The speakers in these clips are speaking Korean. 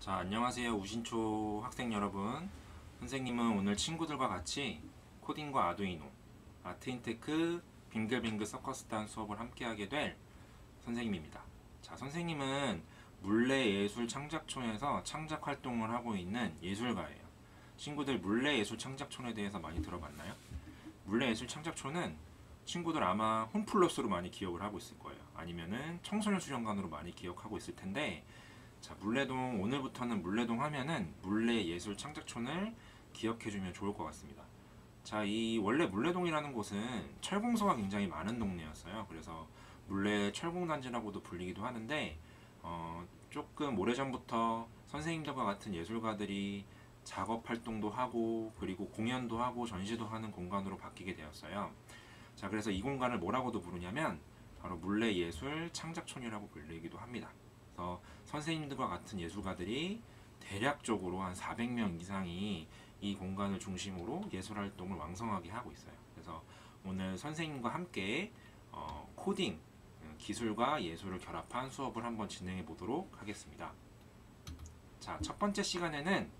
자, 안녕하세요. 우신초 학생 여러분. 선생님은 오늘 친구들과 같이 코딩과 아두이노, 아트인테크, 빙글빙글 서커스단 수업을 함께하게 될 선생님입니다. 자, 선생님은 물레예술창작촌에서 창작 활동을 하고 있는 예술가예요. 친구들 물레예술창작촌에 대해서 많이 들어봤나요? 물레예술창작촌은 친구들 아마 홈플러스로 많이 기억을 하고 있을 거예요. 아니면은 청소년 수련관으로 많이 기억하고 있을 텐데, 자, 물레동, 오늘부터는 물레동 하면은 물레예술창작촌을 기억해주면 좋을 것 같습니다. 자, 이 원래 물레동이라는 곳은 철공소가 굉장히 많은 동네였어요. 그래서 물레 철공단지라고도 불리기도 하는데, 조금 오래전부터 선생님들과 같은 예술가들이 작업 활동도 하고, 그리고 공연도 하고, 전시도 하는 공간으로 바뀌게 되었어요. 자, 그래서 이 공간을 뭐라고도 부르냐면, 바로 물레예술 창작촌이라고 불리기도 합니다. 그래서 선생님들과 같은 예술가들이 대략적으로 한 400명 이상이 이 공간을 중심으로 예술 활동을 왕성하게 하고 있어요. 그래서 오늘 선생님과 함께 코딩, 기술과 예술을 결합한 수업을 한번 진행해 보도록 하겠습니다. 자, 첫 번째 시간에는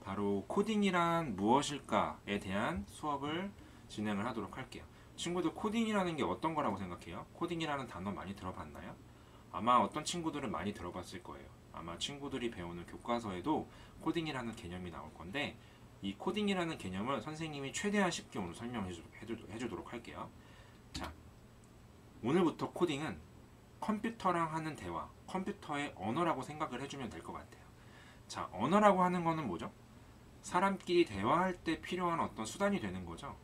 바로 코딩이란 무엇일까에 대한 수업을 진행을 하도록 할게요. 친구들, 코딩이라는 게 어떤 거라고 생각해요? 코딩이라는 단어 많이 들어봤나요? 아마 어떤 친구들은 많이 들어봤을 거예요. 아마 친구들이 배우는 교과서에도 코딩이라는 개념이 나올 건데, 이 코딩이라는 개념을 선생님이 최대한 쉽게 오늘 설명해 주도록 할게요. 자, 오늘부터 코딩은 컴퓨터랑 하는 대화, 컴퓨터의 언어라고 생각을 해주면 될 것 같아요. 자, 언어라고 하는 거는 뭐죠? 사람끼리 대화할 때 필요한 어떤 수단이 되는 거죠.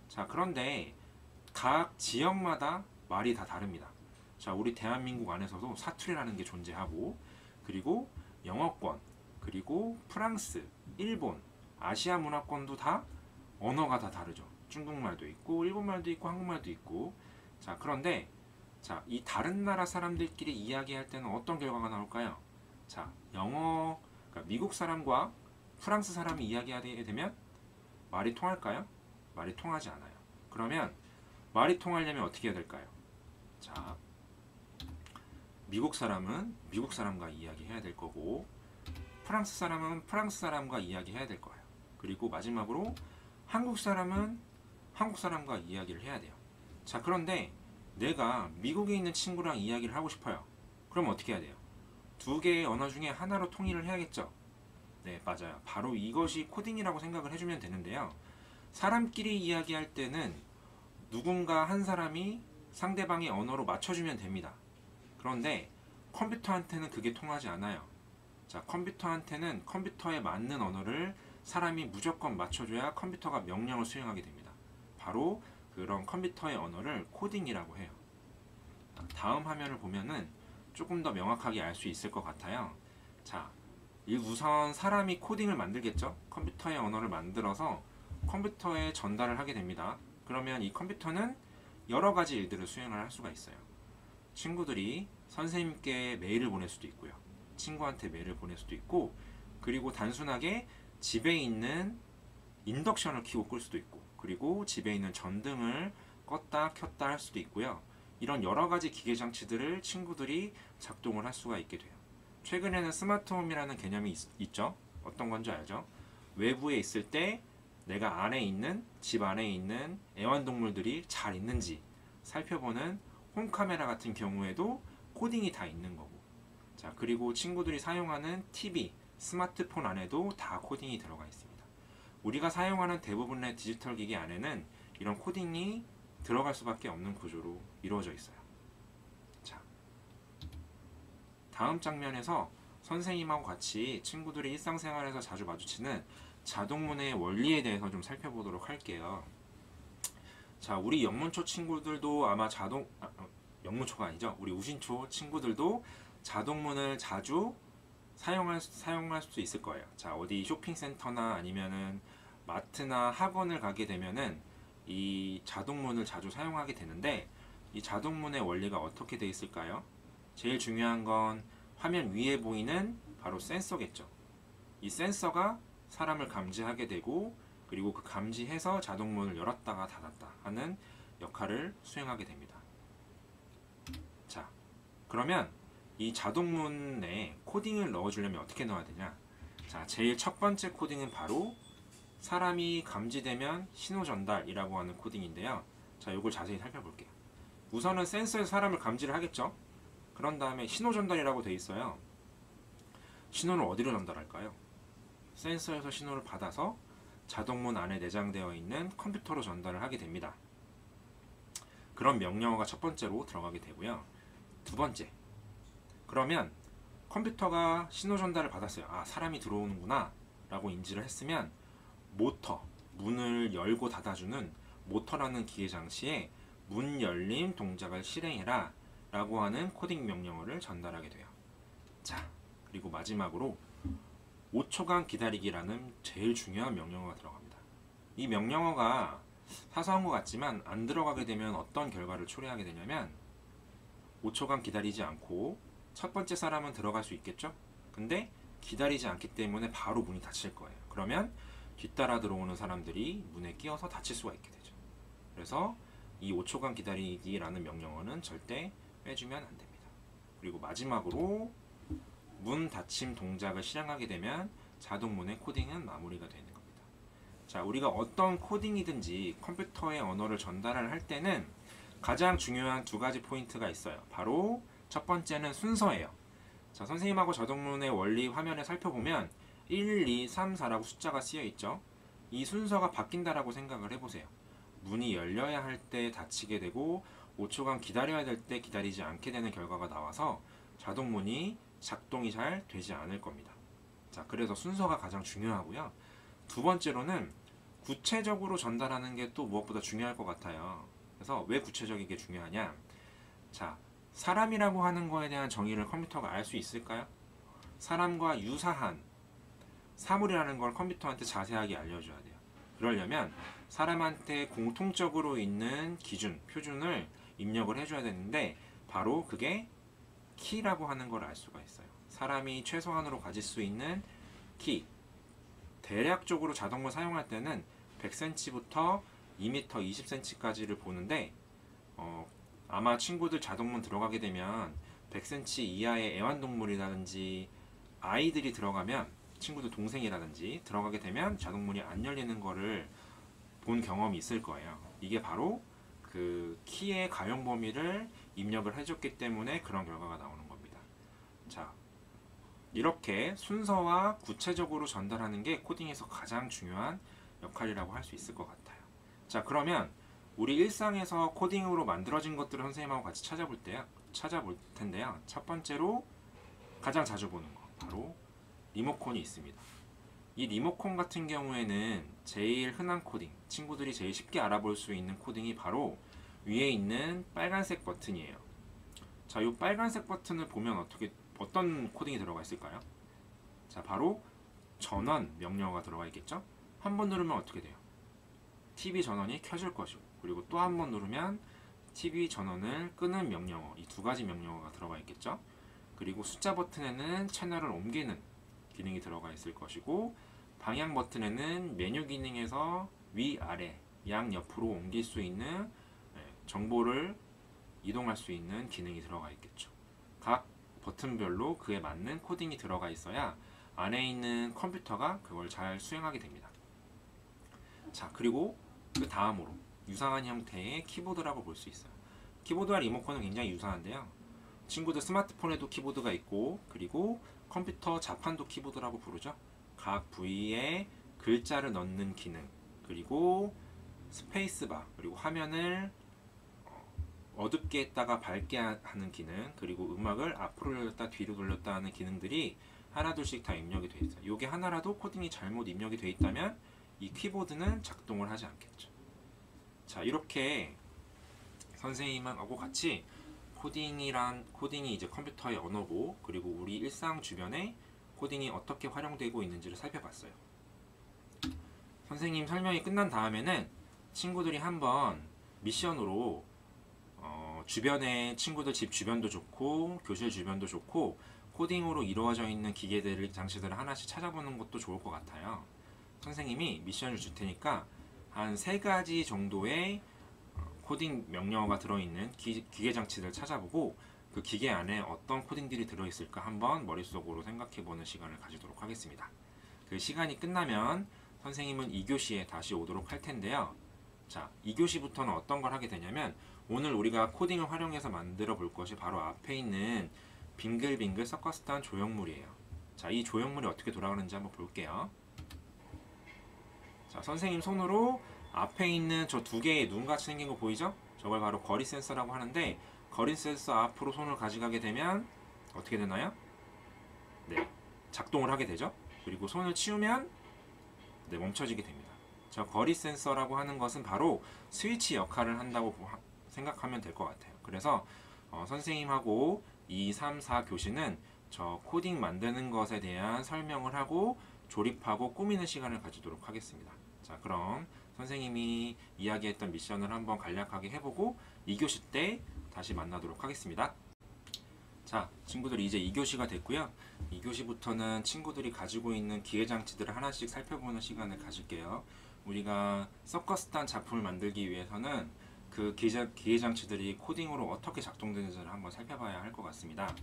자, 그런데 각 지역마다 말이 다 다릅니다. 자, 우리 대한민국 안에서도 사투리라는 게 존재하고, 그리고 영어권, 그리고 프랑스, 일본, 아시아 문화권도 다 언어가 다 다르죠. 중국말도 있고, 일본말도 있고, 한국말도 있고. 자, 그런데 자, 이 다른 나라 사람들끼리 이야기할 때는 어떤 결과가 나올까요? 자, 그러니까 미국 사람과 프랑스 사람이 이야기하게 되면 말이 통할까요? 말이 통하지 않아요. 그러면 말이 통하려면 어떻게 해야 될까요? 자, 미국 사람은 미국 사람과 이야기해야 될 거고, 프랑스 사람은 프랑스 사람과 이야기해야 될 거예요. 그리고 마지막으로 한국 사람은 한국 사람과 이야기를 해야 돼요. 자, 그런데 내가 미국에 있는 친구랑 이야기를 하고 싶어요. 그럼 어떻게 해야 돼요? 두 개의 언어 중에 하나로 통일을 해야겠죠? 네, 맞아요. 바로 이것이 코딩이라고 생각을 해주면 되는데요. 사람끼리 이야기할 때는 누군가 한 사람이 상대방의 언어로 맞춰주면 됩니다. 그런데 컴퓨터한테는 그게 통하지 않아요. 자, 컴퓨터한테는 컴퓨터에 맞는 언어를 사람이 무조건 맞춰줘야 컴퓨터가 명령을 수행하게 됩니다. 바로 그런 컴퓨터의 언어를 코딩이라고 해요. 다음 화면을 보면은 조금 더 명확하게 알 수 있을 것 같아요. 자, 우선 사람이 코딩을 만들겠죠? 컴퓨터의 언어를 만들어서 컴퓨터에 전달을 하게 됩니다. 그러면 이 컴퓨터는 여러 가지 일들을 수행을 할 수가 있어요. 친구들이 선생님께 메일을 보낼 수도 있고요. 친구한테 메일을 보낼 수도 있고, 그리고 단순하게 집에 있는 인덕션을 켜고 끌 수도 있고, 그리고 집에 있는 전등을 껐다 켰다 할 수도 있고요. 이런 여러 가지 기계 장치들을 친구들이 작동을 할 수가 있게 돼요. 최근에는 스마트홈이라는 개념이 있죠. 어떤 건지 알죠? 외부에 있을 때 내가 집 안에 있는 애완동물들이 잘 있는지 살펴보는 홈카메라 같은 경우에도 코딩이 다 있는 거고, 자, 그리고 친구들이 사용하는 TV, 스마트폰 안에도 다 코딩이 들어가 있습니다. 우리가 사용하는 대부분의 디지털 기기 안에는 이런 코딩이 들어갈 수밖에 없는 구조로 이루어져 있어요. 자, 다음 장면에서 선생님하고 같이 친구들이 일상생활에서 자주 마주치는 자동문의 원리에 대해서 좀 살펴보도록 할게요. 자, 우리 영문초 친구들도 아마 영문초가 아니죠. 우리 우신초 친구들도 자동문을 자주 사용할 수 있을 거예요. 자, 어디 쇼핑센터나 아니면은 마트나 학원을 가게 되면은 이 자동문을 자주 사용하게 되는데, 이 자동문의 원리가 어떻게 되어 있을까요? 제일 중요한 건 화면 위에 보이는 바로 센서겠죠. 이 센서가 사람을 감지하게 되고, 그리고 그 감지해서 자동문을 열었다가 닫았다 하는 역할을 수행하게 됩니다. 자, 그러면 이 자동문에 코딩을 넣어주려면 어떻게 넣어야 되냐? 자, 제일 첫 번째 코딩은 바로 사람이 감지되면 신호 전달이라고 하는 코딩인데요. 자, 이걸 자세히 살펴볼게요. 우선은 센서에서 사람을 감지를 하겠죠. 그런 다음에 신호 전달이라고 돼 있어요. 신호를 어디로 전달할까요? 센서에서 신호를 받아서 자동문 안에 내장되어 있는 컴퓨터로 전달을 하게 됩니다. 그런 명령어가 첫 번째로 들어가게 되고요. 두 번째, 그러면 컴퓨터가 신호 전달을 받았어요. 아, 사람이 들어오는구나 라고 인지를 했으면 모터, 문을 열고 닫아주는 모터라는 기계 장치에 문 열림 동작을 실행해라 라고 하는 코딩 명령어를 전달하게 돼요. 자, 그리고 마지막으로 5초간 기다리기라는 제일 중요한 명령어가 들어갑니다. 이 명령어가 사소한 것 같지만 안 들어가게 되면 어떤 결과를 초래하게 되냐면 5초간 기다리지 않고 첫 번째 사람은 들어갈 수 있겠죠? 근데 기다리지 않기 때문에 바로 문이 닫힐 거예요. 그러면 뒤따라 들어오는 사람들이 문에 끼어서 다칠 수가 있게 되죠. 그래서 이 5초간 기다리기라는 명령어는 절대 빼주면 안 됩니다. 그리고 마지막으로 문 닫힘 동작을 실행하게 되면 자동문의 코딩은 마무리가 되는 겁니다. 자, 우리가 어떤 코딩이든지 컴퓨터의 언어를 전달을 할 때는 가장 중요한 두 가지 포인트가 있어요. 바로 첫 번째는 순서예요. 자, 선생님하고 자동문의 원리 화면에 살펴보면 1, 2, 3, 4라고 숫자가 쓰여 있죠. 이 순서가 바뀐다라고 생각을 해보세요. 문이 열려야 할 때 닫히게 되고 5초간 기다려야 될 때 기다리지 않게 되는 결과가 나와서 자동문이 작동이 잘 되지 않을 겁니다. 자, 그래서 순서가 가장 중요하고요. 두 번째로는 구체적으로 전달하는 게 또 무엇보다 중요할 것 같아요. 그래서 왜 구체적이게 중요하냐? 자, 사람이라고 하는 거에 대한 정의를 컴퓨터가 알 수 있을까요? 사람과 유사한 사물이라는 걸 컴퓨터한테 자세하게 알려줘야 돼요. 그러려면 사람한테 공통적으로 있는 기준, 표준을 입력을 해줘야 되는데 바로 그게 키라고 하는 걸 알 수가 있어요. 사람이 최소한으로 가질 수 있는 키, 대략적으로 자동문 사용할 때는 100cm부터 2m 20cm까지를 보는데 아마 친구들 자동문 들어가게 되면 100cm 이하의 애완동물이라든지 아이들이 들어가면 친구들 동생이라든지 들어가게 되면 자동문이 안 열리는 거를 본 경험이 있을 거예요. 이게 바로 그 키의 가용 범위를 입력을 해줬기 때문에 그런 결과가 나오는 겁니다. 자, 이렇게 순서와 구체적으로 전달하는 게 코딩에서 가장 중요한 역할이라고 할 수 있을 것 같아요. 자, 그러면 우리 일상에서 코딩으로 만들어진 것들을 선생님하고 같이 찾아볼 텐데요. 첫 번째로 가장 자주 보는 거 바로 리모컨이 있습니다. 이 리모컨 같은 경우에는 제일 흔한 코딩, 친구들이 제일 쉽게 알아볼 수 있는 코딩이 바로 위에 있는 빨간색 버튼이에요. 자, 이 빨간색 버튼을 보면 어떤 코딩이 들어가 있을까요? 자, 바로 전원 명령어가 들어가 있겠죠? 한 번 누르면 어떻게 돼요? TV 전원이 켜질 것이고, 그리고 또 한 번 누르면 TV 전원을 끄는 명령어, 이 두 가지 명령어가 들어가 있겠죠? 그리고 숫자 버튼에는 채널을 옮기는 기능이 들어가 있을 것이고, 방향 버튼에는 메뉴 기능에서 위, 아래, 양 옆으로 옮길 수 있는 정보를 이동할 수 있는 기능이 들어가 있겠죠. 각 버튼별로 그에 맞는 코딩이 들어가 있어야 안에 있는 컴퓨터가 그걸 잘 수행하게 됩니다. 자, 그리고 그 다음으로 유사한 형태의 키보드라고 볼 수 있어요. 키보드와 리모컨은 굉장히 유사한데요. 친구들 스마트폰에도 키보드가 있고, 그리고 컴퓨터 자판도 키보드라고 부르죠. 각 부위에 글자를 넣는 기능, 그리고 스페이스바, 그리고 화면을 어둡게 했다가 밝게 하는 기능, 그리고 음악을 앞으로 돌렸다 뒤로 돌렸다 하는 기능들이 하나둘씩 다 입력이 되어 있어요. 이게 하나라도 코딩이 잘못 입력이 되어 있다면 이 키보드는 작동을 하지 않겠죠. 자, 이렇게 선생님하고 같이 코딩이 이제 컴퓨터의 언어고, 그리고 우리 일상 주변에 코딩이 어떻게 활용되고 있는지를 살펴봤어요. 선생님 설명이 끝난 다음에는 친구들이 한번 미션으로 주변에 친구들 집 주변도 좋고 교실 주변도 좋고 코딩으로 이루어져 있는 기계들, 장치들을 하나씩 찾아보는 것도 좋을 것 같아요. 선생님이 미션을 줄 테니까 한 3가지 정도의 코딩 명령어가 들어있는 기계 장치들을 찾아보고 그 기계 안에 어떤 코딩들이 들어있을까 한번 머릿속으로 생각해보는 시간을 가지도록 하겠습니다. 그 시간이 끝나면 선생님은 2교시에 다시 오도록 할 텐데요. 자, 2교시부터는 어떤 걸 하게 되냐면 오늘 우리가 코딩을 활용해서 만들어 볼 것이 바로 앞에 있는 빙글빙글 서커스단 조형물이에요. 자, 이 조형물이 어떻게 돌아가는지 한번 볼게요. 자, 선생님 손으로 앞에 있는 저 두 개의 눈같이 생긴 거 보이죠? 저걸 바로 거리 센서라고 하는데, 거리 센서 앞으로 손을 가져가게 되면 어떻게 되나요? 네, 작동을 하게 되죠. 그리고 손을 치우면 네, 멈춰지게 됩니다. 저 거리 센서라고 하는 것은 바로 스위치 역할을 한다고 생각하면 될 것 같아요. 그래서 선생님하고 2, 3, 4 교시는 저 코딩 만드는 것에 대한 설명을 하고 조립하고 꾸미는 시간을 가지도록 하겠습니다. 자, 그럼 선생님이 이야기했던 미션을 한번 간략하게 해보고 2교시 때 다시 만나도록 하겠습니다. 자, 친구들 이제 2교시가 됐고요. 2교시부터는 친구들이 가지고 있는 기계장치들을 하나씩 살펴보는 시간을 가질게요. 우리가 서커스단 작품을 만들기 위해서는 그 기계장치들이 코딩으로 어떻게 작동되는지를 한번 살펴봐야 할 것 같습니다.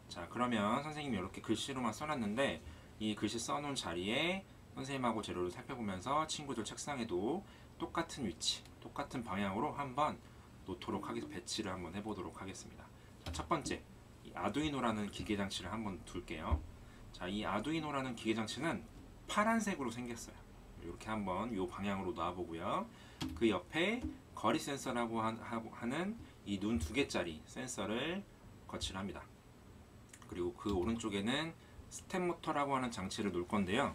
자, 그러면 선생님이 이렇게 글씨로만 써놨는데 이 글씨 써놓은 자리에 선생님하고 재료를 살펴보면서 친구들 책상에도 똑같은 위치, 똑같은 방향으로 한번 놓도록 배치를 한번 해보도록 하겠습니다. 자, 첫 번째, 이 아두이노라는 기계장치를 한번 둘게요. 자, 이 아두이노라는 기계장치는 파란색으로 생겼어요. 이렇게 한번 이 방향으로 놔보고요. 그 옆에 거리 센서라고 하는 이 눈 2개짜리 센서를 거치를 합니다. 그리고 그 오른쪽에는 스텝 모터라고 하는 장치를 놓을 건데요.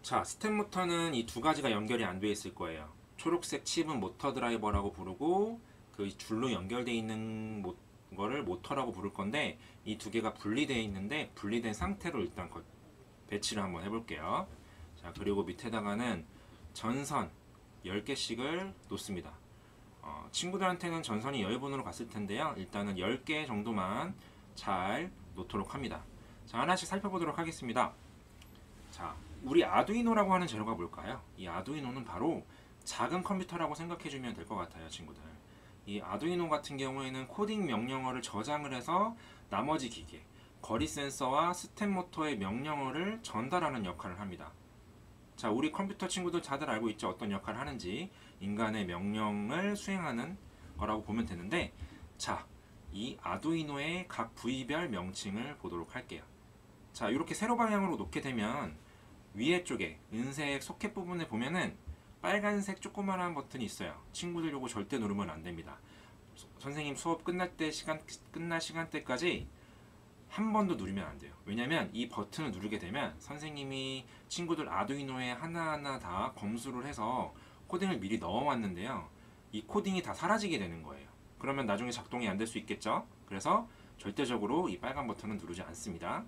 자, 스텝 모터는 이 두 가지가 연결이 안 되어 있을 거예요. 초록색 칩은 모터 드라이버라고 부르고 그 줄로 연결되어 있는 거를 모터라고 부를 건데, 이 두 개가 분리되어 있는데 분리된 상태로 일단 배치를 한번 해볼게요. 자, 그리고 밑에다가는 전선 10개씩을 놓습니다. 친구들한테는 전선이 여유분으로 갔을 텐데요. 일단은 10개 정도만 잘 놓도록 합니다. 자, 하나씩 살펴보도록 하겠습니다. 자, 우리 아두이노라고 하는 재료가 뭘까요? 이 아두이노는 바로 작은 컴퓨터라고 생각해주면 될 것 같아요, 친구들. 이 아두이노 같은 경우에는 코딩 명령어를 저장을 해서 나머지 기계, 거리 센서와 스텝 모터의 명령어를 전달하는 역할을 합니다. 자, 우리 컴퓨터 친구들 다들 알고 있죠? 어떤 역할을 하는지. 인간의 명령을 수행하는 거라고 보면 되는데, 자, 이 아두이노의 각 부위별 명칭을 보도록 할게요. 자, 이렇게 세로 방향으로 놓게 되면 위에 쪽에 은색 소켓 부분에 보면은 빨간색 조그만한 버튼이 있어요. 친구들 요거 절대 누르면 안 됩니다. 선생님 수업 끝날 시간대까지 한 번도 누르면 안 돼요. 왜냐면 이 버튼을 누르게 되면 선생님이 친구들 아두이노에 하나하나 다 검수를 해서 코딩을 미리 넣어왔는데요. 이 코딩이 다 사라지게 되는 거예요. 그러면 나중에 작동이 안 될 수 있겠죠? 그래서 절대적으로 이 빨간 버튼은 누르지 않습니다.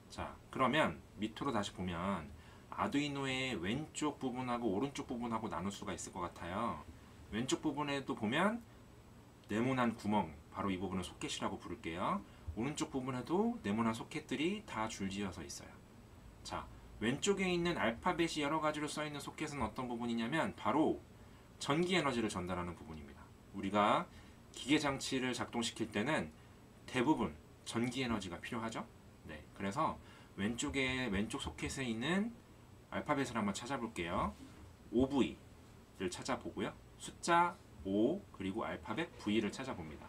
자, 그러면 밑으로 다시 보면 아두이노의 왼쪽 부분하고 오른쪽 부분하고 나눌 수가 있을 것 같아요. 왼쪽 부분에도 보면 네모난 구멍, 바로 이 부분을 소켓이라고 부를게요. 오른쪽 부분에도 네모난 소켓들이 다 줄지어서 있어요. 자, 왼쪽에 있는 알파벳이 여러 가지로 써있는 소켓은 어떤 부분이냐면 바로 전기 에너지를 전달하는 부분입니다. 우리가 기계 장치를 작동시킬 때는 대부분 전기 에너지가 필요하죠. 네, 그래서 왼쪽 소켓에 있는 알파벳을 한번 찾아볼게요. OV를 찾아보고요. 숫자 5 그리고 알파벳 V를 찾아봅니다.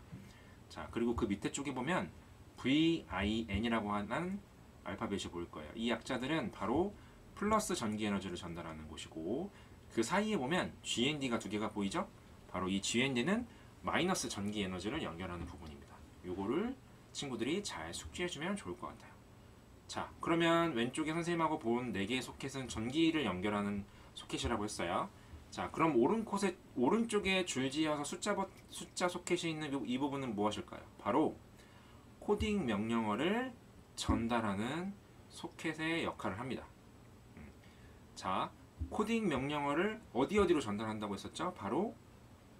자, 그리고 그 밑에 쪽에 보면 VIN이라고 하는 알파벳이 보일 거예요. 이 약자들은 바로 플러스 전기 에너지를 전달하는 곳이고, 그 사이에 보면 GND가 두 개가 보이죠? 바로 이 GND는 마이너스 전기 에너지를 연결하는 부분입니다. 요거를 친구들이 잘 숙지해주면 좋을 것 같아요. 자, 그러면 왼쪽에 선생님하고 본 4개의 소켓은 전기를 연결하는 소켓이라고 했어요. 자, 그럼 오른쪽에 줄지어서 숫자 소켓이 있는 이 부분은 무엇일까요? 바로 코딩 명령어를 전달하는 소켓의 역할을 합니다. 자, 코딩 명령어를 어디로 전달한다고 했었죠? 바로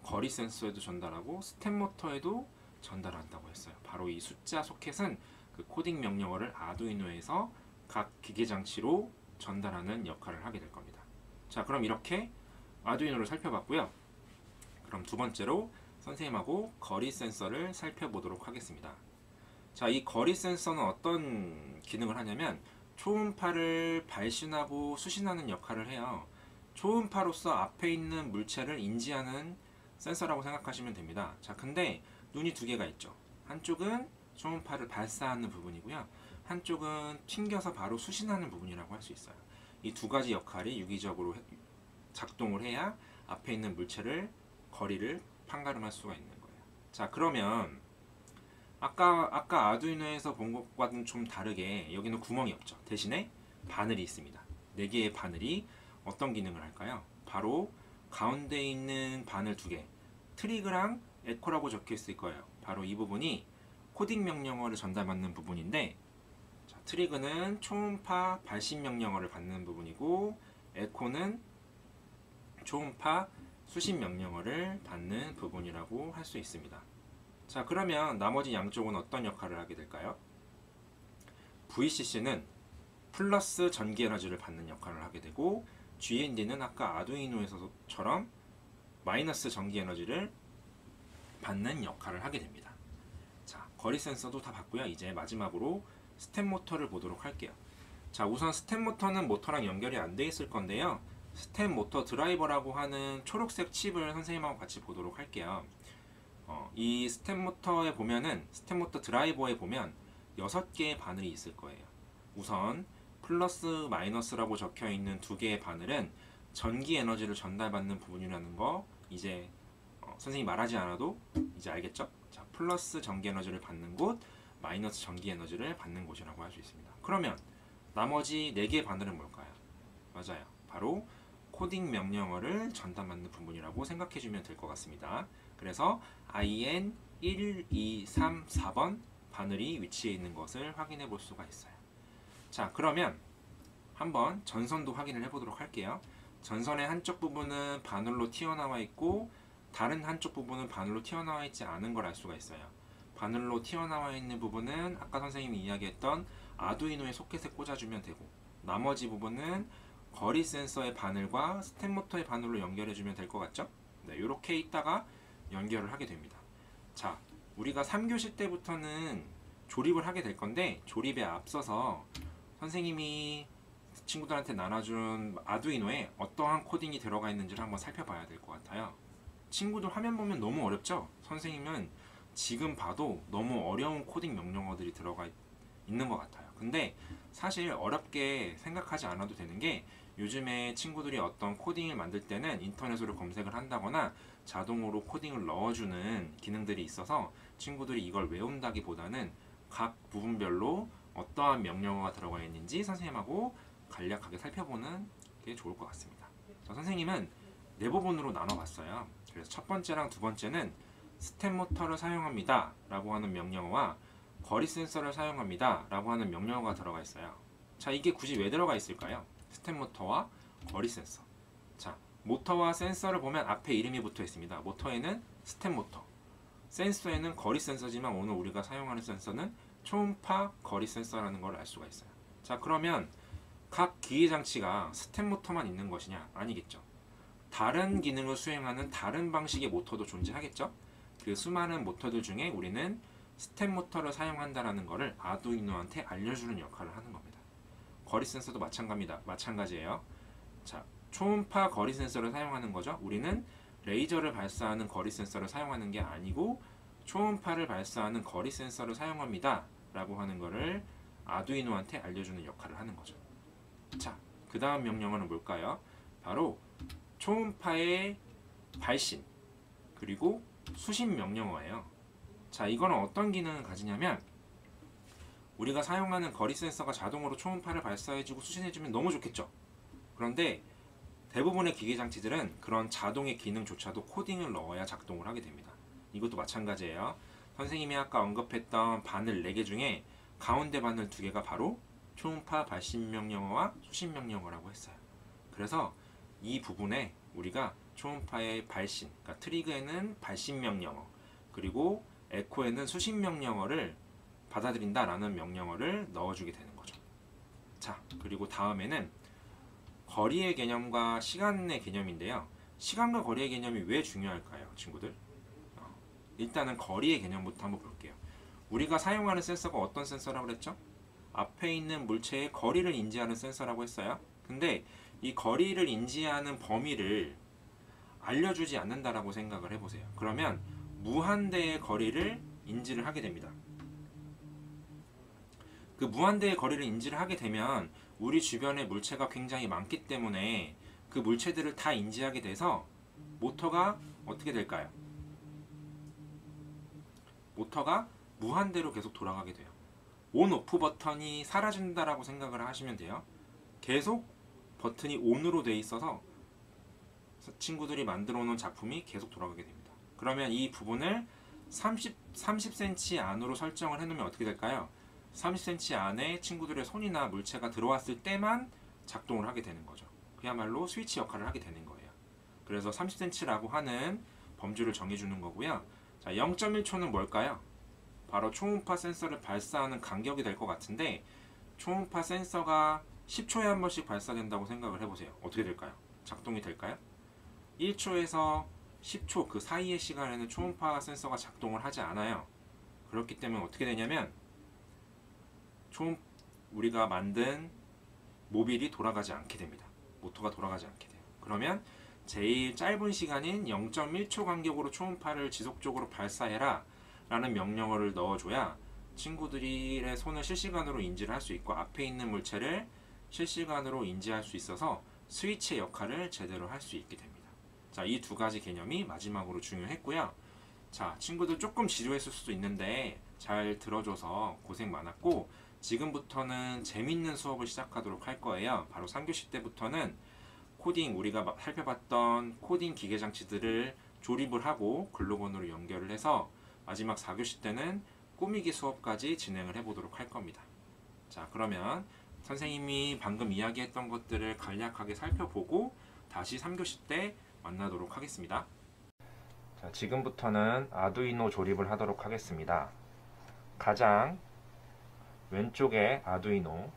거리 센서에도 전달하고 스텝 모터에도 전달한다고 했어요. 바로 이 숫자 소켓은 그 코딩 명령어를 아두이노에서 각 기계 장치로 전달하는 역할을 하게 될 겁니다. 자, 그럼 이렇게 아두이노를 살펴봤고요. 그럼 두 번째로 선생님하고 거리 센서를 살펴보도록 하겠습니다. 자, 이 거리 센서는 어떤 기능을 하냐면 초음파를 발신하고 수신하는 역할을 해요. 초음파로서 앞에 있는 물체를 인지하는 센서라고 생각하시면 됩니다. 자, 근데 눈이 두 개가 있죠. 한쪽은 초음파를 발사하는 부분이고요. 한쪽은 튕겨서 바로 수신하는 부분이라고 할 수 있어요. 이 두 가지 역할이 유기적으로 작동을 해야 앞에 있는 물체를 거리를 판가름할 수가 있는 거예요. 자, 그러면 아까 아두이노에서 본 것과는 좀 다르게 여기는 구멍이 없죠. 대신에 바늘이 있습니다. 4개의 바늘이 어떤 기능을 할까요? 바로 가운데 있는 바늘 2개, 트리그랑 에코라고 적혀 있을 거예요. 바로 이 부분이 코딩 명령어를 전달받는 부분인데, 자, 트리그는 초음파 발신 명령어를 받는 부분이고, 에코는 초음파 수신 명령어를 받는 부분이라고 할 수 있습니다. 자, 그러면 나머지 양쪽은 어떤 역할을 하게 될까요? VCC는 플러스 전기 에너지를 받는 역할을 하게 되고, GND는 아까 아두이노에서처럼 마이너스 전기 에너지를 받는 역할을 하게 됩니다. 자, 거리 센서도 다 봤고요. 이제 마지막으로 스텝 모터를 보도록 할게요. 자, 우선 스텝 모터는 모터랑 연결이 안 돼 있을 건데요. 스텝 모터 드라이버라고 하는 초록색 칩을 선생님하고 같이 보도록 할게요. 이 스텝 모터에 보면은, 스텝 모터 드라이버에 보면 6개의 바늘이 있을 거예요. 우선 플러스 마이너스라고 적혀 있는 2개의 바늘은 전기 에너지를 전달받는 부분이라는 거 이제 선생님이 말하지 않아도 이제 알겠죠? 자, 플러스 전기 에너지를 받는 곳, 마이너스 전기 에너지를 받는 곳이라고 할 수 있습니다. 그러면 나머지 4개의 바늘은 뭘까요? 맞아요. 바로 코딩 명령어를 전달받는 부분이라고 생각해 주면 될 것 같습니다. 그래서 IN 1, 2, 3, 4번 바늘이 위치해 있는 것을 확인해 볼 수가 있어요. 자, 그러면 한번 전선도 확인을 해보도록 할게요. 전선의 한쪽 부분은 바늘로 튀어나와 있고 다른 한쪽 부분은 바늘로 튀어나와 있지 않은 걸 알 수가 있어요. 바늘로 튀어나와 있는 부분은 아까 선생님이 이야기했던 아두이노의 소켓에 꽂아주면 되고, 나머지 부분은 거리 센서의 바늘과 스텝 모터의 바늘로 연결해주면 될 것 같죠? 네, 이렇게 있다가 연결을 하게 됩니다. 자, 우리가 3교시 때부터는 조립을 하게 될 건데, 조립에 앞서서 선생님이 친구들한테 나눠준 아두이노에 어떠한 코딩이 들어가 있는지를 한번 살펴봐야 될 것 같아요. 친구들 화면 보면 너무 어렵죠? 선생님은 지금 봐도 너무 어려운 코딩 명령어들이 들어가 있는 것 같아요. 근데 사실 어렵게 생각하지 않아도 되는 게, 요즘에 친구들이 어떤 코딩을 만들 때는 인터넷으로 검색을 한다거나 자동으로 코딩을 넣어주는 기능들이 있어서 친구들이 이걸 외운다기보다는 각 부분별로 어떠한 명령어가 들어가 있는지 선생님하고 간략하게 살펴보는 게 좋을 것 같습니다. 자, 선생님은 4부분으로 나눠봤어요. 그래서 첫 번째랑 두 번째는 스텝 모터를 사용합니다 라고 하는 명령어와 거리 센서를 사용합니다 라고 하는 명령어가 들어가 있어요. 자, 이게 굳이 왜 들어가 있을까요? 스텝 모터와 거리 센서. 자, 모터와 센서를 보면 앞에 이름이 붙어 있습니다. 모터에는 스텝 모터, 센서에는 거리 센서지만 오늘 우리가 사용하는 센서는 초음파 거리 센서라는 걸 알 수가 있어요. 자, 그러면 각 기계 장치가 스텝 모터만 있는 것이냐? 아니겠죠. 다른 기능을 수행하는 다른 방식의 모터도 존재하겠죠. 그 수많은 모터들 중에 우리는 스텝 모터를 사용한다라는 것을 아두이노한테 알려주는 역할을 하는 겁니다. 거리 센서도 마찬가지예요. 자, 초음파 거리 센서를 사용하는 거죠. 우리는 레이저를 발사하는 거리 센서를 사용하는 게 아니고 초음파를 발사하는 거리 센서를 사용합니다 라고 하는 것을 아두이노한테 알려주는 역할을 하는 거죠. 자, 그 다음 명령어는 뭘까요? 바로 초음파의 발신 그리고 수신 명령어예요. 자, 이거는 어떤 기능을 가지냐면, 우리가 사용하는 거리 센서가 자동으로 초음파를 발사해주고 수신해주면 너무 좋겠죠. 그런데 대부분의 기계 장치들은 그런 자동의 기능조차도 코딩을 넣어야 작동을 하게 됩니다. 이것도 마찬가지예요. 선생님이 아까 언급했던 바늘 4개 중에 가운데 바늘 2개가 바로 초음파 발신 명령어와 수신 명령어라고 했어요. 그래서 이 부분에 우리가 초음파의 발신, 그러니까 트리그에는 발신 명령어, 그리고 에코에는 수신 명령어를 받아들인다라는 명령어를 넣어주게 되는 거죠. 자, 그리고 다음에는 거리의 개념과 시간의 개념인데요. 시간과 거리의 개념이 왜 중요할까요, 친구들? 일단은 거리의 개념부터 한번 볼게요. 우리가 사용하는 센서가 어떤 센서라고 그랬죠? 앞에 있는 물체의 거리를 인지하는 센서라고 했어요. 근데 이 거리를 인지하는 범위를 알려주지 않는다라고 생각을 해보세요. 그러면 무한대의 거리를 인지를 하게 됩니다. 그 무한대의 거리를 인지를 하게 되면 우리 주변에 물체가 굉장히 많기 때문에 그 물체들을 다 인지하게 돼서 모터가 어떻게 될까요? 모터가 무한대로 계속 돌아가게 돼요. 온 오프 버튼이 사라진다라고 생각을 하시면 돼요. 계속 버튼이 ON으로 돼 있어서 친구들이 만들어 놓은 작품이 계속 돌아가게 됩니다. 그러면 이 부분을 30cm 안으로 설정을 해놓으면 어떻게 될까요? 30cm 안에 친구들의 손이나 물체가 들어왔을 때만 작동을 하게 되는 거죠. 그야말로 스위치 역할을 하게 되는 거예요. 그래서 30cm라고 하는 범주를 정해주는 거고요. 자, 0.1초는 뭘까요? 바로 초음파 센서를 발사하는 간격이 될 것 같은데, 초음파 센서가 10초에 한 번씩 발사된다고 생각을 해보세요. 어떻게 될까요? 작동이 될까요? 1초에서 10초 그 사이의 시간에는 초음파 센서가 작동을 하지 않아요. 그렇기 때문에 어떻게 되냐면 우리가 만든 모빌이 돌아가지 않게 됩니다. 모터가 돌아가지 않게 돼요. 그러면 제일 짧은 시간인 0.1초 간격으로 초음파를 지속적으로 발사해라 라는 명령어를 넣어줘야 친구들의 손을 실시간으로 인지를 할 수 있고 앞에 있는 물체를 실시간으로 인지할 수 있어서 스위치의 역할을 제대로 할 수 있게 됩니다. 자, 이 두 가지 개념이 마지막으로 중요했고요. 자, 친구들 조금 지루했을 수도 있는데 잘 들어줘서 고생 많았고, 지금부터는 재밌는 수업을 시작하도록 할 거예요. 바로 3교시 때부터는 코딩, 우리가 살펴봤던 코딩 기계 장치들을 조립을 하고 글로건으로 연결을 해서 마지막 4교시 때는 꾸미기 수업까지 진행을 해보도록 할 겁니다. 자, 그러면 선생님이 방금 이야기했던 것들을 간략하게 살펴보고 다시 3교시 때 만나도록 하겠습니다. 자, 지금부터는 아두이노 조립을 하도록 하겠습니다. 가장 왼쪽에 아두이노,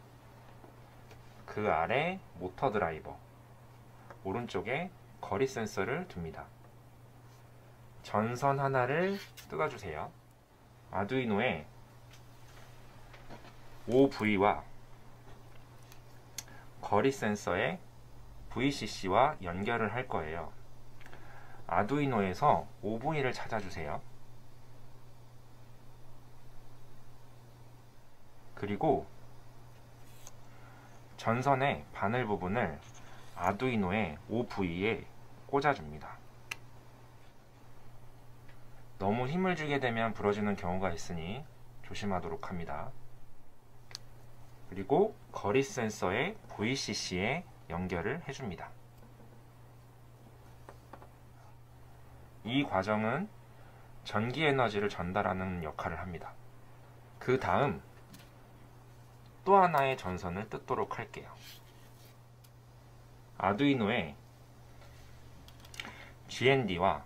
그 아래 모터 드라이버, 오른쪽에 거리 센서를 둡니다. 전선 하나를 뜯어주세요. 아두이노에 OV와 거리 센서의 VCC와 연결을 할 거예요. 아두이노에서 OV를 찾아주세요. 그리고 전선의 바늘 부분을 아두이노의 OV에 꽂아줍니다. 너무 힘을 주게 되면 부러지는 경우가 있으니 조심하도록 합니다. 그리고 거리 센서의 VCC에 연결을 해줍니다. 이 과정은 전기 에너지를 전달하는 역할을 합니다. 그 다음 또 하나의 전선을 뜯도록 할게요. 아두이노에 GND와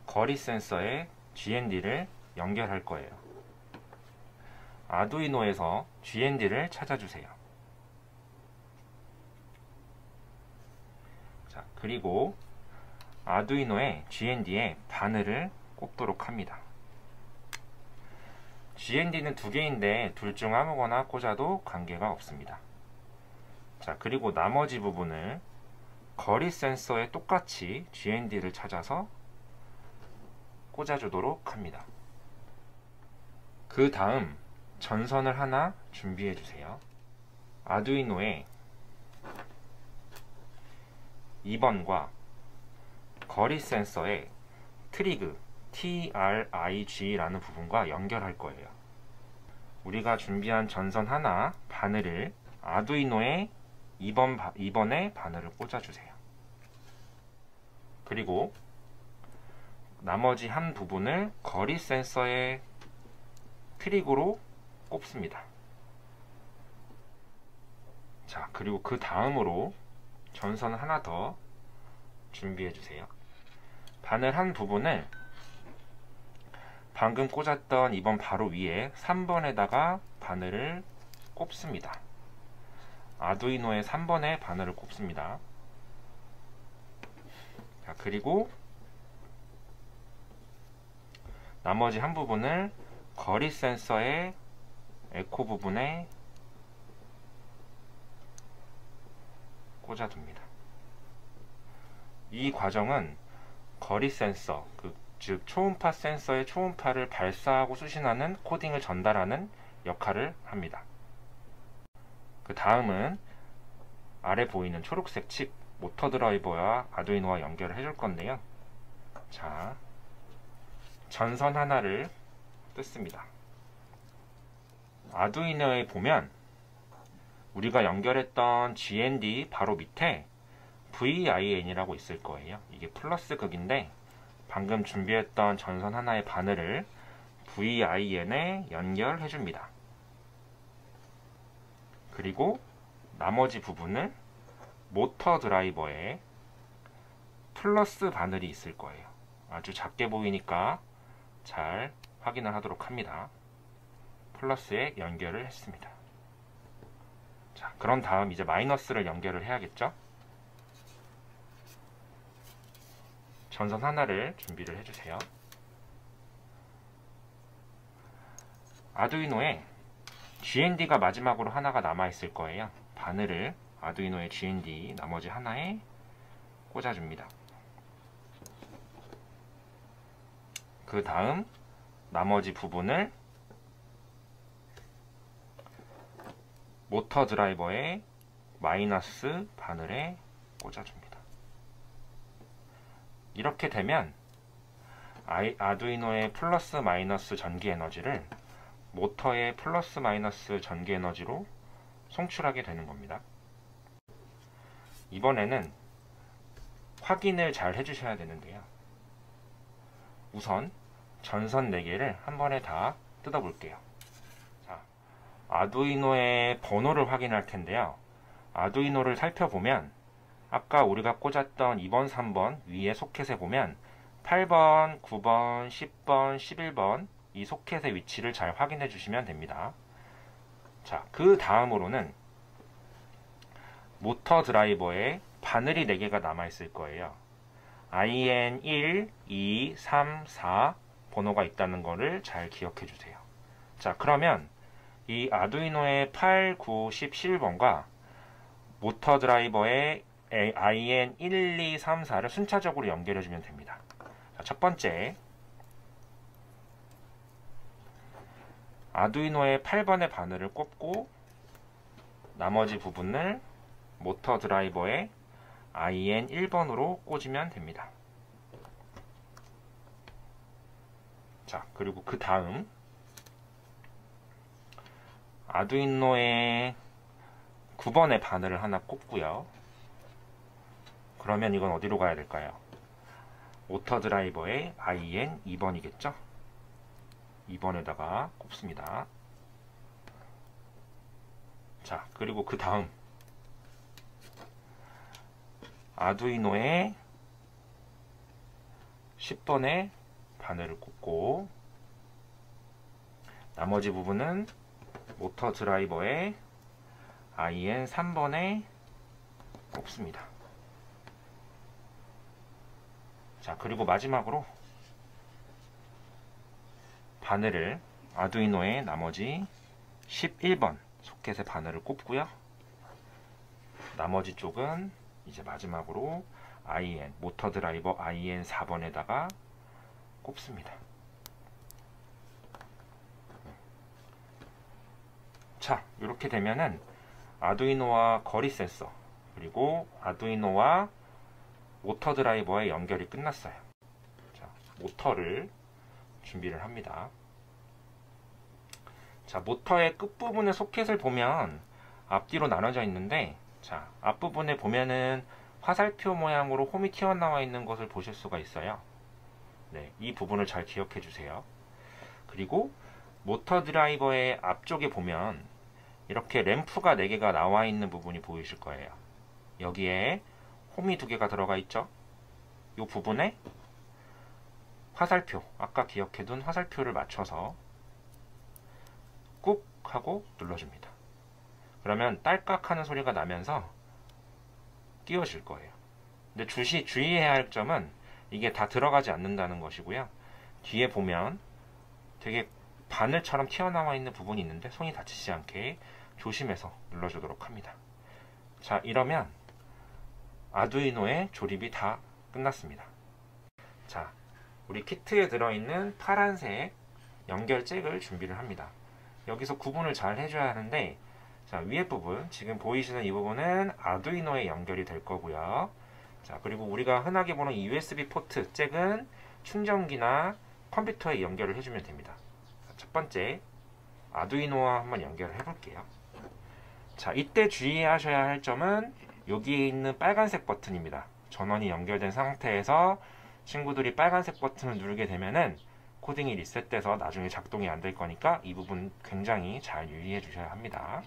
거리 센서의 GND를 연결할 거예요. 아두이노에서 GND를 찾아주세요. 자, 그리고 아두이노의 GND에 바늘을 꼽도록 합니다. GND는 두 개인데 둘 중 아무거나 꽂아도 관계가 없습니다. 자, 그리고 나머지 부분을 거리 센서에 똑같이 GND를 찾아서 꽂아주도록 합니다. 그 다음 전선을 하나 준비해 주세요. 아두이노에 2번과 거리 센서의 트리그 TRIG라는 부분과 연결할 거예요. 우리가 준비한 전선 하나 바늘을 아두이노의 2번에 바늘을 꽂아주세요. 그리고 나머지 한 부분을 거리 센서의 트리그로 꼽습니다. 자, 그리고 그 다음으로 전선 하나 더 준비해 주세요. 바늘 한 부분을 방금 꽂았던 2번 바로 위에 3번에다가 바늘을 꼽습니다. 아두이노의 3번에 바늘을 꼽습니다. 자, 그리고 나머지 한 부분을 거리 센서의 에코 부분에 꽂아둡니다. 이 과정은 거리 센서, 즉 초음파 센서의 초음파를 발사하고 수신하는 코딩을 전달하는 역할을 합니다. 그 다음은 아래 보이는 초록색 칩 모터 드라이버와 아두이노와 연결을 해줄 건데요. 자, 전선 하나를 뜯습니다. 아두이노에 보면 우리가 연결했던 GND 바로 밑에 VIN이라고 있을 거예요. 이게 플러스 극인데 방금 준비했던 전선 하나의 바늘을 VIN에 연결해 줍니다. 그리고 나머지 부분을 모터 드라이버에 플러스 바늘이 있을 거예요. 아주 작게 보이니까 잘 확인을 하도록 합니다. 플러스에 연결을 했습니다. 자, 그런 다음 이제 마이너스를 연결을 해야겠죠? 전선 하나를 준비를 해주세요. 아두이노에 GND가 마지막으로 하나가 남아있을 거예요. 바늘을 아두이노의 GND 나머지 하나에 꽂아줍니다. 그 다음 나머지 부분을 모터 드라이버의 마이너스 바늘에 꽂아줍니다. 이렇게 되면 아두이노의 플러스 마이너스 전기 에너지를 모터의 플러스 마이너스 전기 에너지로 송출하게 되는 겁니다. 이번에는 확인을 잘 해주셔야 되는데요. 우선 전선 4개를 한 번에 다 뜯어볼게요. 자, 아두이노의 번호를 확인할 텐데요. 아두이노를 살펴보면 아까 우리가 꽂았던 2번, 3번 위에 소켓에 보면 8번, 9번, 10번, 11번 이 소켓의 위치를 잘 확인해 주시면 됩니다. 자, 그 다음으로는 모터 드라이버에 바늘이 4개가 남아있을 거예요. IN1, 2, 3, 4 번호가 있다는 거를 잘 기억해 주세요. 자, 그러면 이 아두이노의 8, 9, 10, 11번과 모터 드라이버의 IN1, 2, 3, 4를 순차적으로 연결해 주면 됩니다. 자, 첫 번째 아두이노의 8번의 바늘을 꼽고 나머지 부분을 모터 드라이버의 IN1번으로 꽂으면 됩니다. 자, 그리고 그 다음 아두이노의 9번의 바늘을 하나 꼽고요. 그러면 이건 어디로 가야 될까요? 모터 드라이버의 IN2번이겠죠? 2번에다가 꼽습니다. 자, 그리고 그 다음 아두이노의 10번의 바늘을 꽂고 나머지 부분은 모터 드라이버의 IN3번에 꼽습니다. 자, 그리고 마지막으로 바늘을 아두이노의 나머지 11번 소켓의 바늘을 꼽고요. 나머지 쪽은 이제 마지막으로 IN, 모터 드라이버 IN4번에다가 꼽습니다. 자, 이렇게 되면은 아두이노와 거리 센서 그리고 아두이노와 모터 드라이버의 연결이 끝났어요. 자, 모터를 준비를 합니다. 자, 모터의 끝부분의 소켓을 보면 앞뒤로 나눠져 있는데, 자, 앞부분에 보면은 화살표 모양으로 홈이 튀어나와 있는 것을 보실 수가 있어요. 네, 이 부분을 잘 기억해 주세요. 그리고 모터 드라이버의 앞쪽에 보면 이렇게 램프가 4개가 나와 있는 부분이 보이실 거예요. 여기에 홈이 2개가 들어가 있죠. 이 부분에 화살표, 아까 기억해둔 화살표를 맞춰서 꾹 하고 눌러줍니다. 그러면 딸깍 하는 소리가 나면서 끼워질 거예요. 근데 주의해야 할 점은 이게 다 들어가지 않는다는 것이고요. 뒤에 보면 되게 바늘처럼 튀어나와 있는 부분이 있는데 손이 다치지 않게 조심해서 눌러주도록 합니다. 자, 이러면 아두이노의 조립이 다 끝났습니다. 자, 우리 키트에 들어있는 파란색 연결 잭을 준비를 합니다. 여기서 구분을 잘 해줘야 하는데, 자, 위에 부분, 지금 보이시는 이 부분은 아두이노에 연결이 될 거고요. 자, 그리고 우리가 흔하게 보는 USB 포트 잭은 충전기나 컴퓨터에 연결을 해주면 됩니다. 자, 첫 번째 아두이노와 한번 연결을 해볼게요. 자, 이때 주의하셔야 할 점은 여기에 있는 빨간색 버튼입니다. 전원이 연결된 상태에서 친구들이 빨간색 버튼을 누르게 되면은 코딩이 리셋돼서 나중에 작동이 안 될 거니까 이 부분 굉장히 잘 유의해 주셔야 합니다.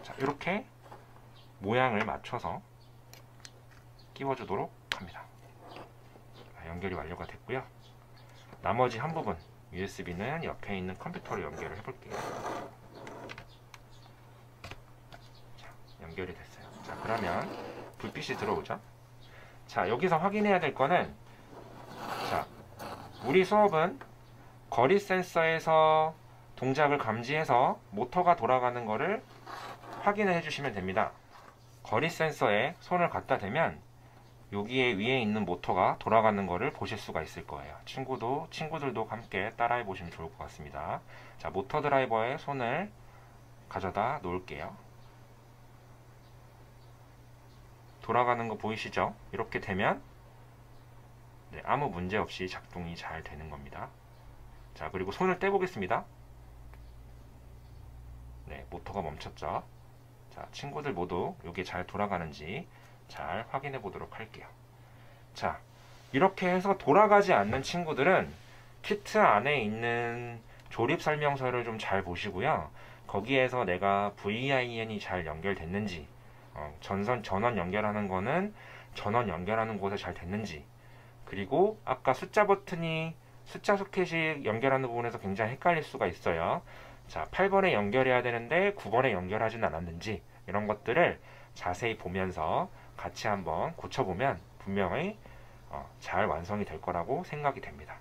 자, 이렇게 모양을 맞춰서 끼워주도록 합니다. 자, 연결이 완료가 됐고요. 나머지 한 부분 USB는 옆에 있는 컴퓨터로 연결을 해볼게요. 자, 연결이 됐어요. 자, 그러면 불빛이 들어오죠. 자, 여기서 확인해야 될 거는, 자, 우리 수업은 거리 센서에서 동작을 감지해서 모터가 돌아가는 것을 확인해 주시면 됩니다. 거리 센서에 손을 갖다 대면 여기에 위에 있는 모터가 돌아가는 것을 보실 수가 있을 거예요. 친구들도 함께 따라해 보시면 좋을 것 같습니다. 자, 모터 드라이버에 손을 가져다 놓을게요. 돌아가는 거 보이시죠? 이렇게 되면 네, 아무 문제 없이 작동이 잘 되는 겁니다. 자, 그리고 손을 떼보겠습니다. 네, 모터가 멈췄죠? 자, 친구들 모두 이게 잘 돌아가는지 잘 확인해 보도록 할게요. 자, 이렇게 해서 돌아가지 않는 친구들은 키트 안에 있는 조립 설명서를 좀 잘 보시고요. 거기에서 내가 VIN이 잘 연결됐는지, 전원 연결하는 거는 전원 연결하는 곳에 잘 됐는지, 그리고 아까 숫자 버튼이 숫자 소켓이 연결하는 부분에서 굉장히 헷갈릴 수가 있어요. 자, 8번에 연결해야 되는데 9번에 연결하진 않았는지, 이런 것들을 자세히 보면서 같이 한번 고쳐보면 분명히 잘 완성이 될 거라고 생각이 됩니다.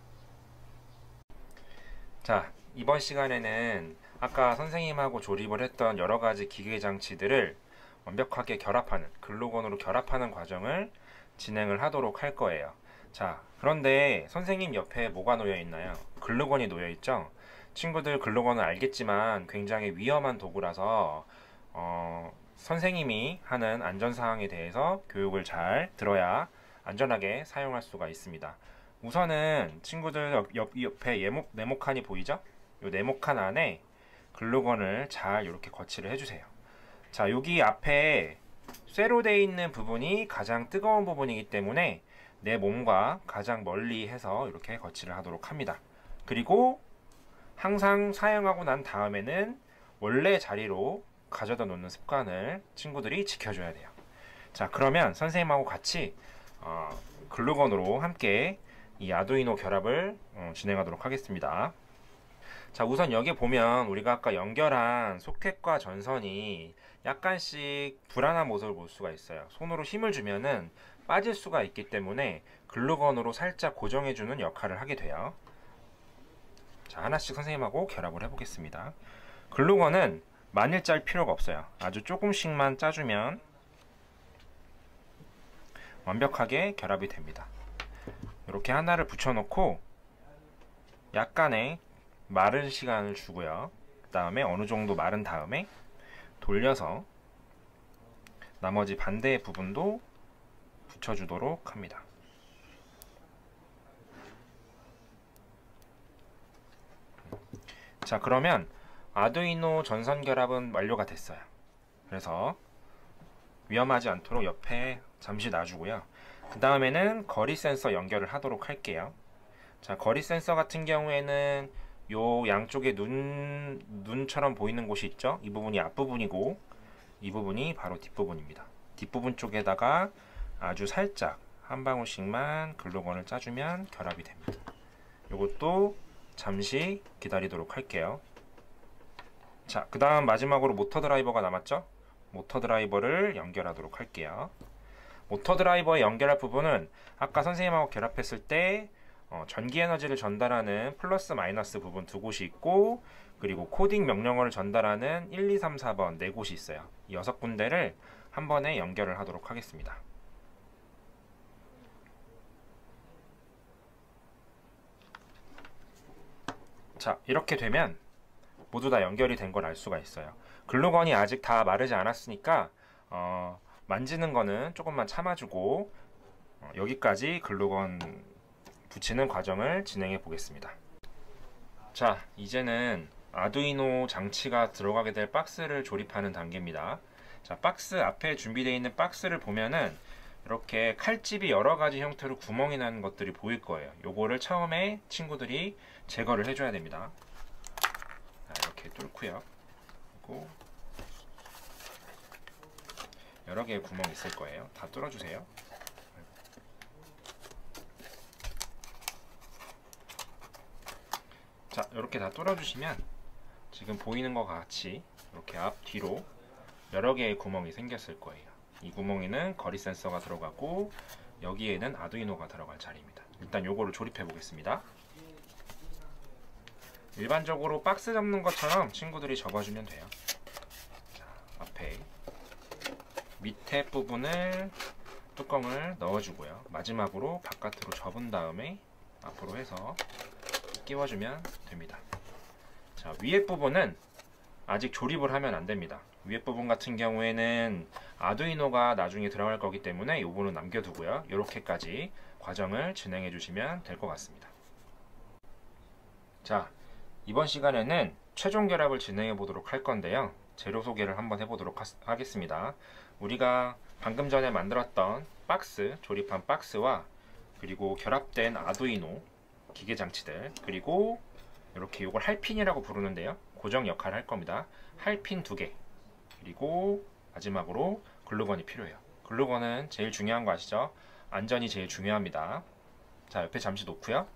자, 이번 시간에는 아까 선생님하고 조립을 했던 여러가지 기계 장치들을 완벽하게 결합하는, 글루건으로 결합하는 과정을 진행을 하도록 할 거예요. 자, 그런데 선생님 옆에 뭐가 놓여 있나요? 글루건이 놓여 있죠? 친구들 글루건은 알겠지만 굉장히 위험한 도구라서 선생님이 하는 안전사항에 대해서 교육을 잘 들어야 안전하게 사용할 수가 있습니다. 우선은 친구들 옆에 네모칸이 보이죠? 이 네모칸 안에 글루건을 잘 이렇게 거치를 해주세요. 자, 여기 앞에 쇠로 되어 있는 부분이 가장 뜨거운 부분이기 때문에 내 몸과 가장 멀리 해서 이렇게 거치를 하도록 합니다. 그리고 항상 사용하고 난 다음에는 원래 자리로 가져다 놓는 습관을 친구들이 지켜줘야 돼요. 자, 그러면 선생님하고 같이 글루건으로 함께 이 아두이노 결합을 진행하도록 하겠습니다. 자, 우선 여기 보면 우리가 아까 연결한 소켓과 전선이 약간씩 불안한 모습을 볼 수가 있어요. 손으로 힘을 주면은 빠질 수가 있기 때문에 글루건으로 살짝 고정해주는 역할을 하게 돼요. 자, 하나씩 선생님하고 결합을 해보겠습니다. 글루건은 많이 짤 필요가 없어요. 아주 조금씩만 짜주면 완벽하게 결합이 됩니다. 이렇게 하나를 붙여놓고 약간의 마른 시간을 주고요. 그 다음에 어느 정도 마른 다음에 돌려서 나머지 반대의 부분도 붙여주도록 합니다. 자, 그러면 아두이노 전선 결합은 완료가 됐어요. 그래서 위험하지 않도록 옆에 잠시 놔주고요. 그 다음에는 거리 센서 연결을 하도록 할게요. 자, 거리 센서 같은 경우에는 요 양쪽에 눈처럼 보이는 곳이 있죠? 이 부분이 앞부분이고 이 부분이 바로 뒷부분입니다. 뒷부분 쪽에다가 아주 살짝 한 방울씩만 글루건을 짜주면 결합이 됩니다. 요것도 잠시 기다리도록 할게요. 자, 그 다음 마지막으로 모터 드라이버가 남았죠? 모터 드라이버를 연결하도록 할게요. 모터 드라이버에 연결할 부분은 아까 선생님하고 결합했을 때 전기 에너지를 전달하는 플러스 마이너스 부분 두 곳이 있고, 그리고 코딩 명령어를 전달하는 1, 2, 3, 4번 네 곳이 있어요. 이 6군데를 한 번에 연결을 하도록 하겠습니다. 자, 이렇게 되면 모두 다 연결이 된 걸 알 수가 있어요. 글루건이 아직 다 마르지 않았으니까 만지는 거는 조금만 참아주고 여기까지 글루건 붙이는 과정을 진행해 보겠습니다. 자, 이제는 아두이노 장치가 들어가게 될 박스를 조립하는 단계입니다. 자, 박스 앞에 준비되어 있는 박스를 보면은 이렇게 칼집이 여러 가지 형태로 구멍이 나는 것들이 보일 거예요. 요거를 처음에 친구들이 제거를 해줘야 됩니다. 자, 이렇게 뚫고요. 그리고 여러 개의 구멍이 있을 거예요. 다 뚫어주세요. 자, 이렇게 다 뚫어주시면 지금 보이는 것 같이 이렇게 앞, 뒤로 여러 개의 구멍이 생겼을 거예요. 이 구멍에는 거리 센서가 들어가고 여기에는 아두이노가 들어갈 자리입니다. 일단 요거를 조립해 보겠습니다. 일반적으로 박스 접는 것처럼 친구들이 접어주면 돼요. 자, 앞에 밑에 부분을 뚜껑을 넣어주고요. 마지막으로 바깥으로 접은 다음에 앞으로 해서 끼워주면 됩니다. 자, 위에 부분은 아직 조립을 하면 안 됩니다. 위에 부분 같은 경우에는 아두이노가 나중에 들어갈 거기 때문에 이 부분은 남겨두고요. 이렇게까지 과정을 진행해 주시면 될 것 같습니다. 자, 이번 시간에는 최종 결합을 진행해 보도록 할 건데요. 재료 소개를 한번 해보도록 하겠습니다. 우리가 방금 전에 만들었던 박스, 조립한 박스와 그리고 결합된 아두이노 기계 장치들, 그리고 이렇게 이걸 할핀이라고 부르는데요. 고정 역할을 할 겁니다. 할핀 2개, 그리고 마지막으로 글루건이 필요해요. 글루건은 제일 중요한 거 아시죠? 안전이 제일 중요합니다. 자, 옆에 잠시 놓고요.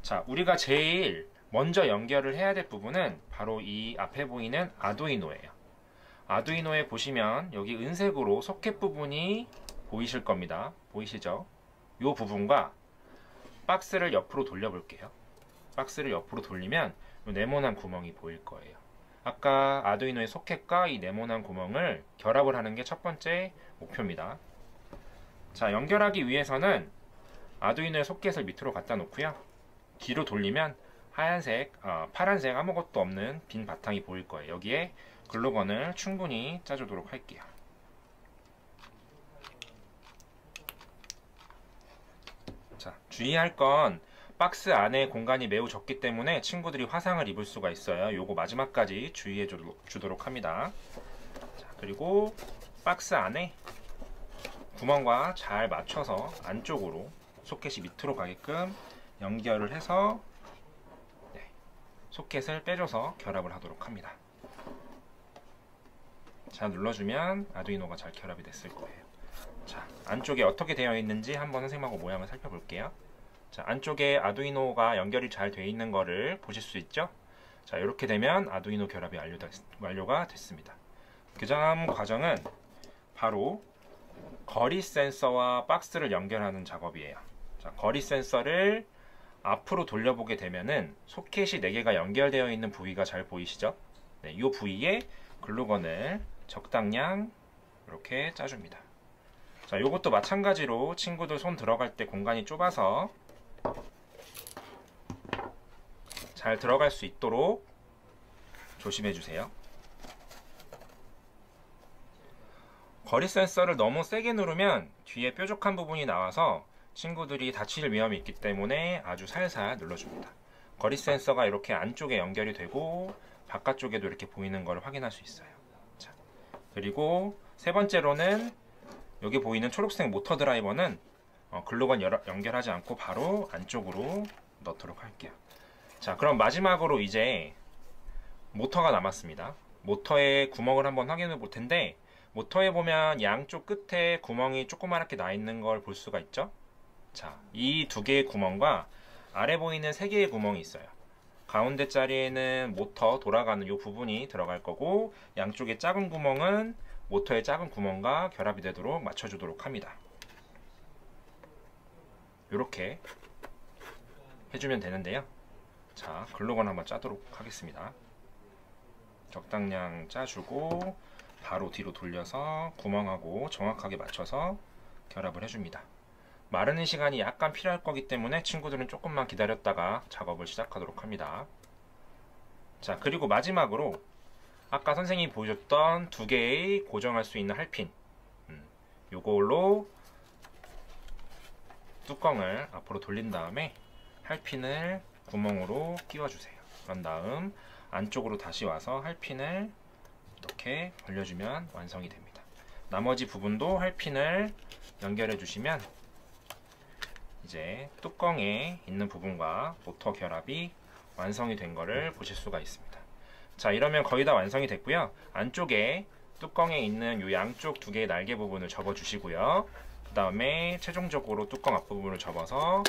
자, 우리가 제일 먼저 연결을 해야 될 부분은 바로 이 앞에 보이는 아두이노예요. 아두이노에 보시면 여기 은색으로 소켓 부분이 보이실 겁니다. 보이시죠? 이 부분과 박스를 옆으로 돌려볼게요. 박스를 옆으로 돌리면 이 네모난 구멍이 보일 거예요. 아까 아두이노의 소켓과 이 네모난 구멍을 결합을 하는 게 첫 번째 목표입니다. 자, 연결하기 위해서는 아두이노의 소켓을 밑으로 갖다 놓고요. 뒤로 돌리면 하얀색, 파란색 아무것도 없는 빈 바탕이 보일 거예요. 여기에 글루건을 충분히 짜주도록 할게요. 자, 주의할 건 박스 안에 공간이 매우 적기 때문에 친구들이 화상을 입을 수가 있어요. 요거 마지막까지 주의해 주도록 합니다. 자, 그리고 박스 안에 구멍과 잘 맞춰서 안쪽으로 소켓이 밑으로 가게끔 연결을 해서 소켓을 빼줘서 결합을 하도록 합니다. 자, 눌러주면 아두이노가 잘 결합이 됐을 거예요. 자, 안쪽에 어떻게 되어 있는지 한번 선생님하고 모양을 살펴볼게요. 자, 안쪽에 아두이노가 연결이 잘 되어 있는 거를 보실 수 있죠? 자, 이렇게 되면 아두이노 결합이 완료가 됐습니다. 그 다음 과정은 바로 거리 센서와 박스를 연결하는 작업이에요. 자, 거리 센서를 앞으로 돌려보게 되면은 소켓이 4개가 연결되어 있는 부위가 잘 보이시죠? 네, 이 부위에 글루건을 적당량 이렇게 짜줍니다. 자, 이것도 마찬가지로 친구들 손 들어갈 때 공간이 좁아서 잘 들어갈 수 있도록 조심해 주세요. 거리 센서를 너무 세게 누르면 뒤에 뾰족한 부분이 나와서 친구들이 다칠 위험이 있기 때문에 아주 살살 눌러줍니다. 거리 센서가 이렇게 안쪽에 연결이 되고 바깥쪽에도 이렇게 보이는 걸 확인할 수 있어요. 자, 그리고 세 번째로는 여기 보이는 초록색 모터 드라이버는 글루건 연결하지 않고 바로 안쪽으로 넣도록 할게요. 자, 그럼 마지막으로 이제 모터가 남았습니다. 모터에 구멍을 한번 확인해 볼 텐데, 모터에 보면 양쪽 끝에 구멍이 조그맣게 나 있는 걸 볼 수가 있죠? 자, 이 2개의 구멍과 아래 보이는 3개의 구멍이 있어요. 가운데 자리에는 모터 돌아가는 이 부분이 들어갈 거고, 양쪽의 작은 구멍은 모터의 작은 구멍과 결합이 되도록 맞춰주도록 합니다. 이렇게 해주면 되는데요. 자, 글루건 한번 짜도록 하겠습니다. 적당량 짜주고 바로 뒤로 돌려서 구멍하고 정확하게 맞춰서 결합을 해줍니다. 마르는 시간이 약간 필요할 거기 때문에 친구들은 조금만 기다렸다가 작업을 시작하도록 합니다. 자, 그리고 마지막으로 아까 선생님이 보여줬던 두 개의 고정할 수 있는 할핀, 요걸로 뚜껑을 앞으로 돌린 다음에 할핀을 구멍으로 끼워주세요. 그런 다음 안쪽으로 다시 와서 할핀을 이렇게 벌려주면 완성이 됩니다. 나머지 부분도 할핀을 연결해 주시면 이제 뚜껑에 있는 부분과 모터 결합이 완성이 된 거를 보실 수가 있습니다. 자, 이러면 거의 다 완성이 됐고요. 안쪽에 뚜껑에 있는 이 양쪽 두 개의 날개 부분을 접어 주시고요. 그 다음에 최종적으로 뚜껑 앞부분을 접어서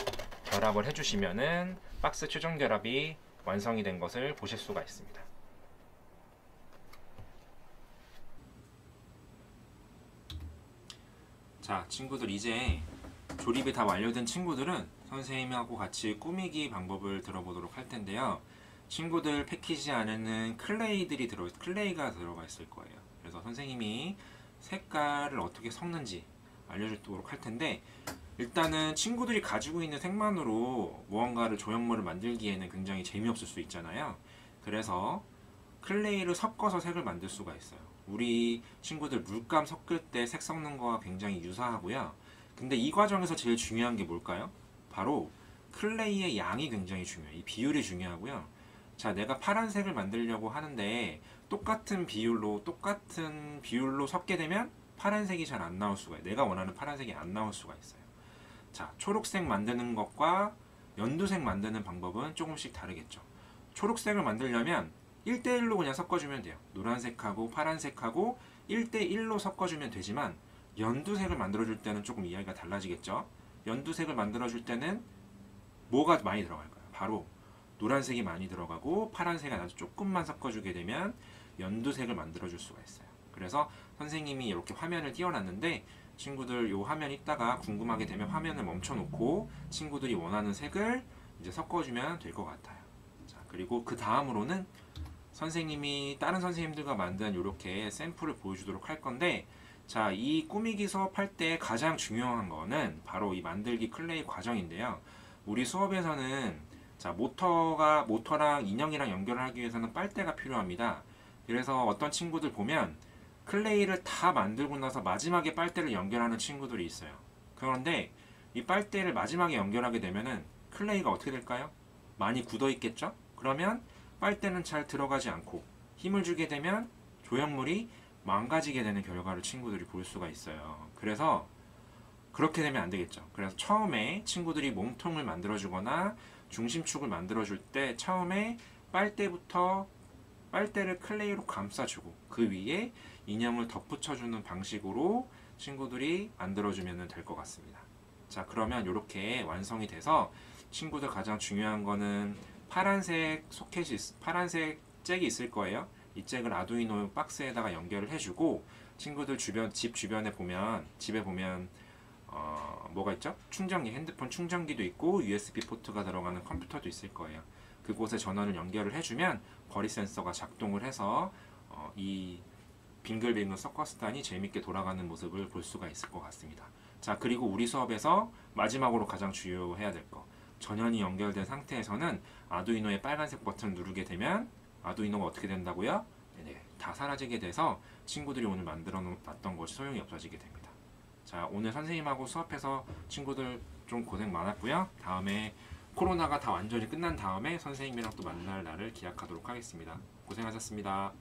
결합을 해주시면은 박스 최종 결합이 완성이 된 것을 보실 수가 있습니다. 자, 친구들, 이제 조립이 다 완료된 친구들은 선생님하고 같이 꾸미기 방법을 들어보도록 할 텐데요. 친구들 패키지 안에는 클레이가 들어가 있을 거예요. 그래서 선생님이 색깔을 어떻게 섞는지 알려주도록 할 텐데, 일단은 친구들이 가지고 있는 색만으로 무언가를 조형물을 만들기에는 굉장히 재미없을 수 있잖아요. 그래서 클레이를 섞어서 색을 만들 수가 있어요. 우리 친구들 물감 섞을 때 색 섞는 거와 굉장히 유사하고요. 근데 이 과정에서 제일 중요한 게 뭘까요? 바로 클레이의 양이 굉장히 중요해요. 이 비율이 중요하고요. 자, 내가 파란색을 만들려고 하는데 똑같은 비율로 섞게 되면 파란색이 잘 안 나올 수가 있어요. 내가 원하는 파란색이 안 나올 수가 있어요. 자, 초록색 만드는 것과 연두색 만드는 방법은 조금씩 다르겠죠. 초록색을 만들려면 1대1로 그냥 섞어주면 돼요. 노란색하고 파란색하고 1대1로 섞어주면 되지만, 연두색을 만들어줄 때는 조금 이야기가 달라지겠죠. 연두색을 만들어줄 때는 뭐가 많이 들어갈까요? 바로 노란색이 많이 들어가고 파란색을 아주 조금만 섞어주게 되면 연두색을 만들어줄 수가 있어요. 그래서 선생님이 이렇게 화면을 띄워놨는데, 친구들 이 화면 있다가 궁금하게 되면 화면을 멈춰놓고 친구들이 원하는 색을 이제 섞어주면 될 것 같아요. 자, 그리고 그 다음으로는 선생님이 다른 선생님들과 만든 이렇게 샘플을 보여주도록 할 건데, 자, 이 꾸미기 수업할 때 가장 중요한 거는 바로 이 만들기 클레이 과정인데요. 우리 수업에서는 자, 모터랑 인형이랑 연결을 하기 위해서는 빨대가 필요합니다. 그래서 어떤 친구들 보면 클레이를 다 만들고 나서 마지막에 빨대를 연결하는 친구들이 있어요. 그런데 이 빨대를 마지막에 연결하게 되면은 클레이가 어떻게 될까요? 많이 굳어 있겠죠? 그러면 빨대는 잘 들어가지 않고 힘을 주게 되면 조형물이 망가지게 되는 결과를 친구들이 볼 수가 있어요. 그래서 그렇게 되면 안 되겠죠. 그래서 처음에 친구들이 몸통을 만들어주거나 중심축을 만들어줄 때 처음에 빨대를 클레이로 감싸주고 그 위에 인형을 덧붙여주는 방식으로 친구들이 만들어주면 될 것 같습니다. 자, 그러면 이렇게 완성이 돼서 친구들 가장 중요한 거는 파란색 잭이 있을 거예요. 이 잭을 아두이노 박스에다가 연결을 해주고, 친구들 집 주변에 보면, 집에 보면 뭐가 있죠? 핸드폰 충전기도 있고 USB 포트가 들어가는 컴퓨터도 있을 거예요. 그곳에 전원을 연결을 해주면 거리 센서가 작동을 해서 이 빙글빙글 서커스단이 재밌게 돌아가는 모습을 볼 수가 있을 것 같습니다. 자, 그리고 우리 수업에서 마지막으로 가장 중요해야 될 거, 전원이 연결된 상태에서는 아두이노의 빨간색 버튼을 누르게 되면 아두이노가 어떻게 된다고요? 네, 다 사라지게 돼서 친구들이 오늘 만들어 놨던 것이 소용이 없어지게 됩니다. 자, 오늘 선생님하고 수업해서 친구들 좀 고생 많았고요. 다음에 코로나가 다 완전히 끝난 다음에 선생님이랑 또 만날 날을 기약하도록 하겠습니다. 고생하셨습니다.